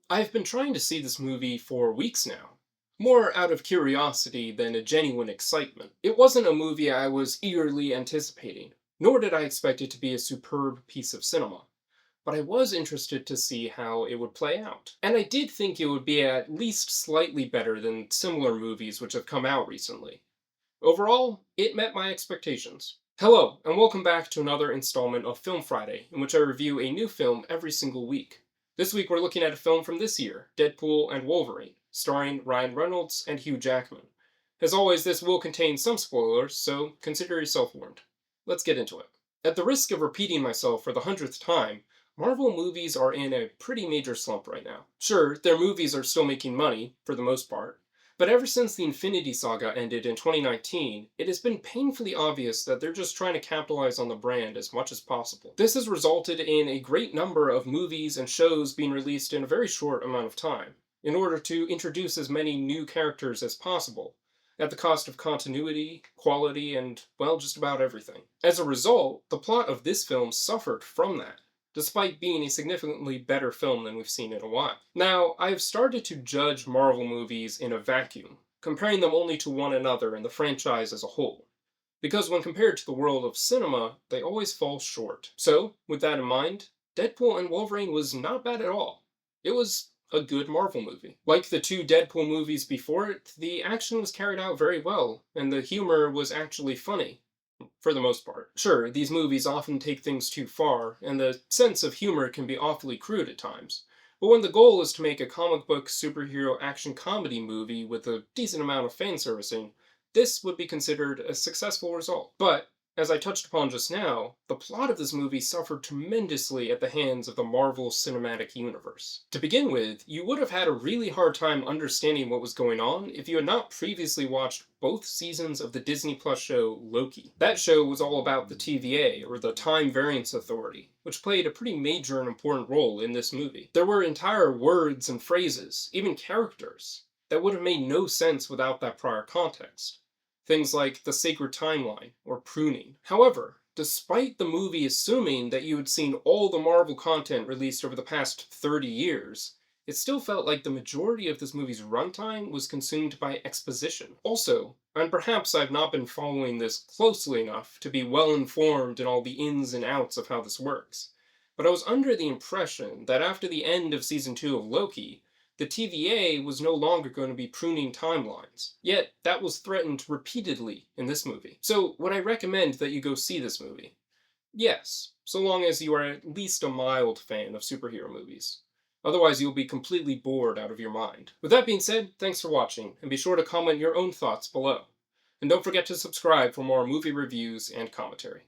I've been trying to see this movie for weeks now, more out of curiosity than a genuine excitement. It wasn't a movie I was eagerly anticipating, nor did I expect it to be a superb piece of cinema, but I was interested to see how it would play out. And I did think it would be at least slightly better than similar movies which have come out recently. Overall, it met my expectations. Hello, and welcome back to another installment of Film Friday, in which I review a new film every single week. This week we're looking at a film from this year, Deadpool and Wolverine, starring Ryan Reynolds and Hugh Jackman. As always, this will contain some spoilers, so consider yourself warned. Let's get into it. At the risk of repeating myself for the hundredth time, Marvel movies are in a pretty major slump right now. Sure, their movies are still making money, for the most part, but ever since the Infinity Saga ended in 2019, it has been painfully obvious that they're just trying to capitalize on the brand as much as possible. This has resulted in a great number of movies and shows being released in a very short amount of time, in order to introduce as many new characters as possible, at the cost of continuity, quality, and, well, just about everything. As a result, the plot of this film suffered from that, despite being a significantly better film than we've seen in a while. Now, I've started to judge Marvel movies in a vacuum, comparing them only to one another and the franchise as a whole. Because when compared to the world of cinema, they always fall short. So, with that in mind, Deadpool and Wolverine was not bad at all. It was a good Marvel movie. Like the two Deadpool movies before it, the action was carried out very well, and the humor was actually funny for the most part. Sure, these movies often take things too far, and the sense of humor can be awfully crude at times. But when the goal is to make a comic book superhero action comedy movie with a decent amount of fan servicing, this would be considered a successful result. But, as I touched upon just now, the plot of this movie suffered tremendously at the hands of the Marvel Cinematic Universe. To begin with, you would have had a really hard time understanding what was going on if you had not previously watched both seasons of the Disney Plus show Loki. That show was all about the TVA, or the Time Variance Authority, which played a pretty major and important role in this movie. There were entire words and phrases, even characters, that would have made no sense without that prior context. Things like the sacred timeline or pruning. However, despite the movie assuming that you had seen all the Marvel content released over the past 30 years, it still felt like the majority of this movie's runtime was consumed by exposition. Also, and perhaps I've not been following this closely enough to be well informed in all the ins and outs of how this works, but I was under the impression that after the end of season 2 of Loki, the TVA was no longer going to be pruning timelines. Yet, that was threatened repeatedly in this movie. So, would I recommend that you go see this movie? Yes, so long as you are at least a mild fan of superhero movies. Otherwise, you'll be completely bored out of your mind. With that being said, thanks for watching, and be sure to comment your own thoughts below. And don't forget to subscribe for more movie reviews and commentary.